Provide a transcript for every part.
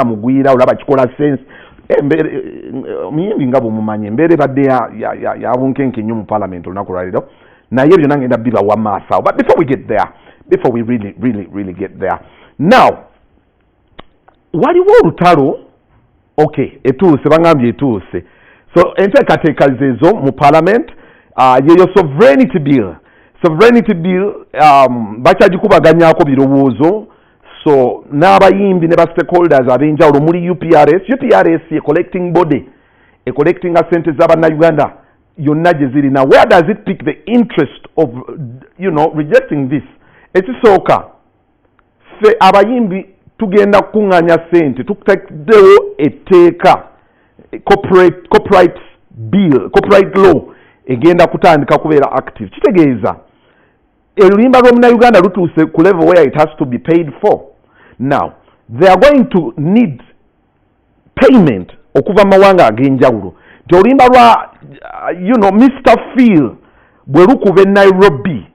mugwira olaba kikola sense muyimbi nga bwemumanye embeera badde yabunkenke nnyo mu parliament olunaku lwaliro naye byonna ngenda bibawa maaso awo. But before we get there, before we really get there, now waliwo olutalo etuuse bangambye etuuse, so enteekateeka zezo mu parliament yeyo sovereignty bill bakyagikubaganyaako birowoozo. So n'abayimbi ne ba stakeholders ab'enjawulo muli UPRS collecting body collecting sente z'abannayuganda yonna gye ziri. Now where does it pick the interest of rejecting this? Ekisooka ffe abayimbi tugenda kukuŋŋaanya sente tuteekewo etteeka corporate law egenda kutandika kubeera active. Kitegeeza oluyimba lw'omunnayuganda lutuuse ku level where it has to be paid for. Now they are going to need payment okuva mu mawanga ag'enjawulo. Nti oluyimba lwa Mr. Phil bwe lukuba e Nairobi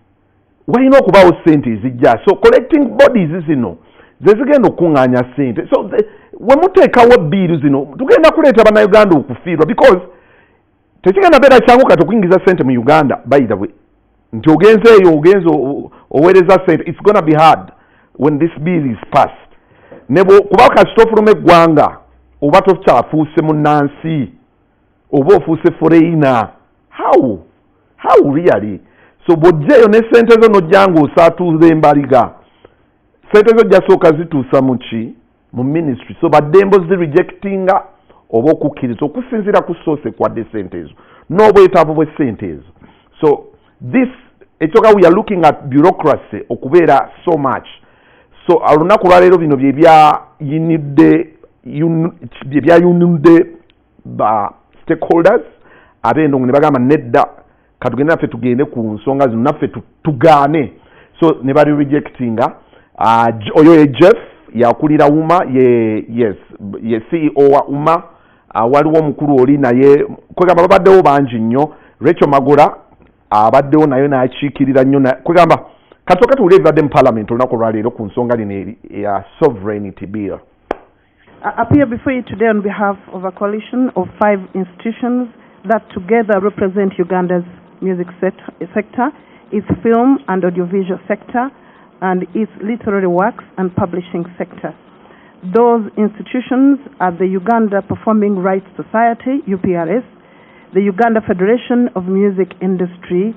walina okubaawo sente ezijja. So collecting bodies zino ze zigenda okuŋŋaanya sente. So we muteekawo biiru zino tugenda kuleeta bannayuganda okufiirwa, because tekigenda beera kyangu kati okuyingiza sente mu Uganda by the way. Nti ogenze eyo ogenze oweereza sente, it's gonna be hard when this bill is passed. Kuba kasitofuluma eggwanga oba tokyafuuse munnansi oba ofuuse foreigner, how really? So bw'ojjaeyo ne sente zo n'ojjanga osaatuuza embaliga, sente zo jasooka zituusa mu ministry. So baddembo zirejectinga oba okukkiriza okusinziira ku source ekwadde sente ezo n'obwetaavu bwe sente ezo. So this ekyoka we are looking at bureaucracy okubeera so much. So olunaku lwaleero bino byeyayunidde ba stakeholders ab'Endongo ne bagamba nedda katugende naffe tugende ku nsonga zino naffe tugaane. So ne bali rejectinga oyo ye Jeff yakulira UMA ye CEO wa UMA. Waliwo omukulu oli naye kwegamba babaddewo bangi nnyo. Rachel Magola abaddewo nayo n'akiikirira nnyo kwegamba katoka tuwulire ebibadde mu parliament olunaku olwaleero ku nsonga lino ya sovereignty bill. I appear before you today on behalf of a coalition of 5 institutions that together represent Uganda's music sector, its film and audiovisual sector, and its literary works and publishing sector. Those institutions are the Uganda Performing Rights Society, UPRS, the Uganda Federation of Music Industry,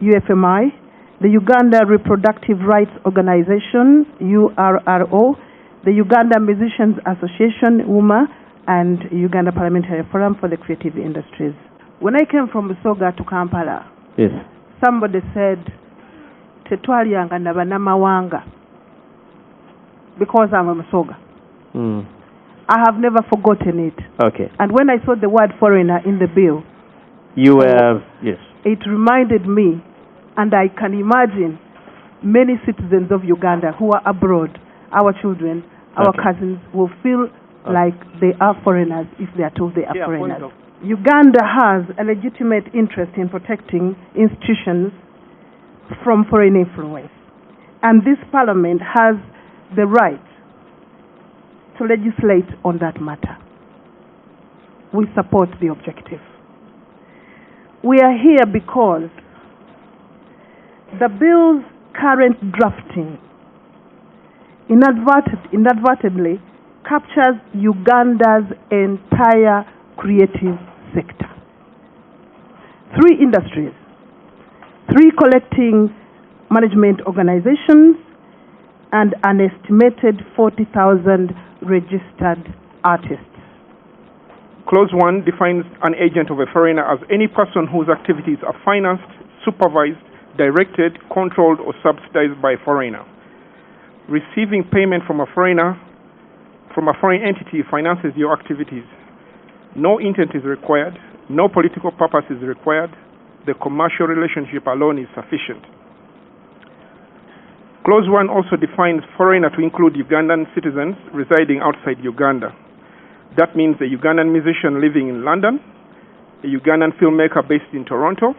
UFMI, the Uganda Reproductive Rights Organization, URRO, the Uganda Musicians Association, UMA, and Uganda Parliamentary Forum for the Creative Industries. When I came from Busoga to Kampala, yes, somebody said, Tetwalyanga na banamawanga, because I'm a Musoga. I have never forgotten it. Okay. And when I saw the word foreigner in the bill, yes, it reminded me, and I can imagine many citizens of Uganda who are abroad, our children, our cousins, will feel like they are foreigners if they are told they are foreigners. Uganda has a legitimate interest in protecting institutions from foreign influence. And this parliament has the right to legislate on that matter. We support the objective. We are here because the bill's current drafting inadvertently captures Uganda's entire creative sector. 3 industries, 3 collecting management organizations, and an estimated 40,000 registered artists. Clause 1 defines an agent of a foreigner as any person whose activities are financed, supervised, directed, controlled, or subsidized by a foreigner. Receiving payment from a foreign entity finances your activities. No intent is required, no political purpose is required. The commercial relationship alone is sufficient. Clause 1 also defines foreigner to include Ugandan citizens residing outside Uganda. That means a Ugandan musician living in London, a Ugandan filmmaker based in Toronto,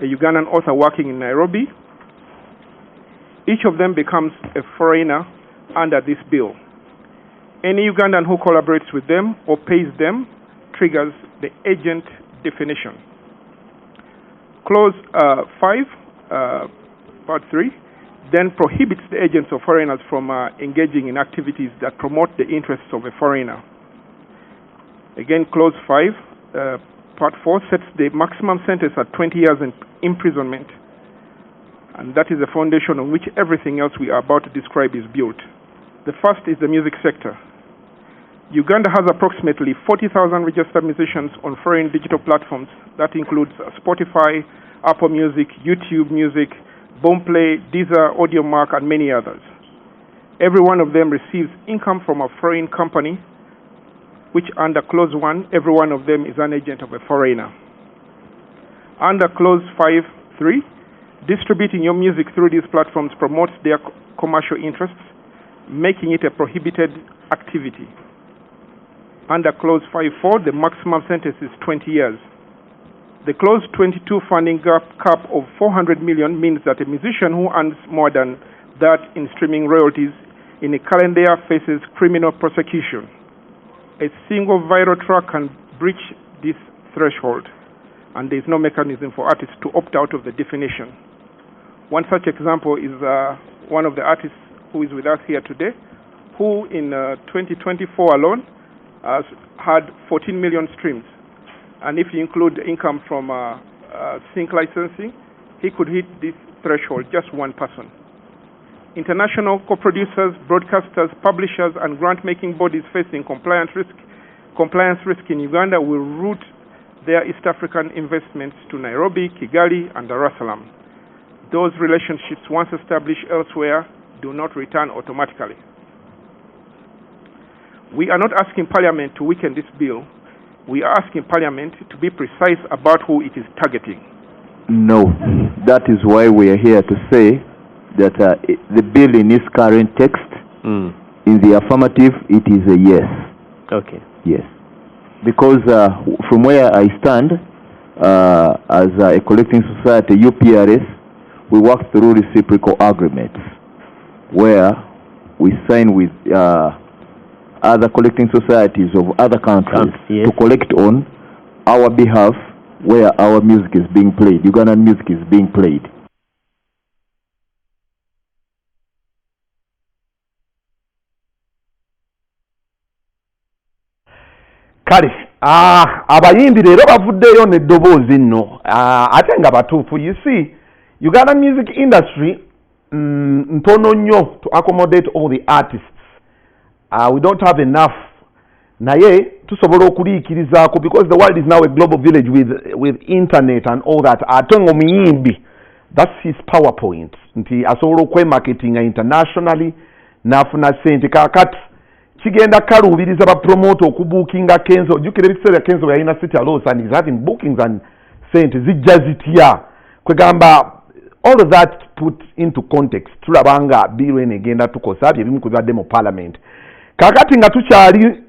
a Ugandan author working in Nairobi. Each of them becomes a foreigner under this bill. Any Ugandan who collaborates with them or pays them triggers the agent definition. Clause 5, Part 3, then prohibits the agents of foreigners from engaging in activities that promote the interests of a foreigner. Again, Clause 5, Part 4 sets the maximum sentence at 20 years in imprisonment, and that is the foundation on which everything else we are about to describe is built. The first is the music sector. Uganda has approximately 40,000 registered musicians on foreign digital platforms. That includes Spotify, Apple Music, YouTube Music, Boomplay, Deezer, AudioMark, and many others. Every one of them receives income from a foreign company, which under Clause 1, every one of them is an agent of a foreigner. Under Clause 5.3, distributing your music through these platforms promotes their commercial interests, making it a prohibited activity. Under Clause 5.4, the maximum sentence is 20 years. The Clause 22 funding cap of 400 million means that a musician who earns more than that in streaming royalties in a calendar year faces criminal prosecution. A single viral track can breach this threshold, and there is no mechanism for artists to opt out of the definition. One such example is one of the artists who is with us here today, who in 2024 alone has had 14 million streams. And if you include income from sync licensing, he could hit this threshold, just one person. International co-producers, broadcasters, publishers, and grant-making bodies facing compliance risk in Uganda will route their East African investments to Nairobi, Kigali, and Dar es Salaam. Those relationships, once established elsewhere, do not return automatically. We are not asking Parliament to weaken this bill. We are asking Parliament to be precise about who it is targeting. No, that is why we are here to say that the bill in its current text, in the affirmative, it is a yes. Okay. Yes. Because from where I stand, as a collecting society, UPRS, we work through reciprocal agreements where we sign with other collecting societies of other countries yes, to collect on our behalf where our music is being played, Ugandan music is being played. Kale abayimbi leero bavuddeyo n'eddoboozi nno ate nga batuufu. You see, Ugandan music industry ntono nnyo to accommodate all the artists. We don't have enough. Naye tusobola okuliikirizaako because the world is now a global village with internet and all that. Ate ng'omuyimbi, that's his PowerPoint. Nti asobola okwemarketinga internationally n'afuna ssente. Kaakati kigenda kaluubiriza bapromote okubuukinga Kenzo. Jjukira ebiseera Kenzo yalina city allows and he's having bookings and ssente zijja zitya. Kwegamba all of that put into context. Tulaba nga bill eno egenda tukosa bye bimu ku bibadde mu Parliament. Kakati nga tukyali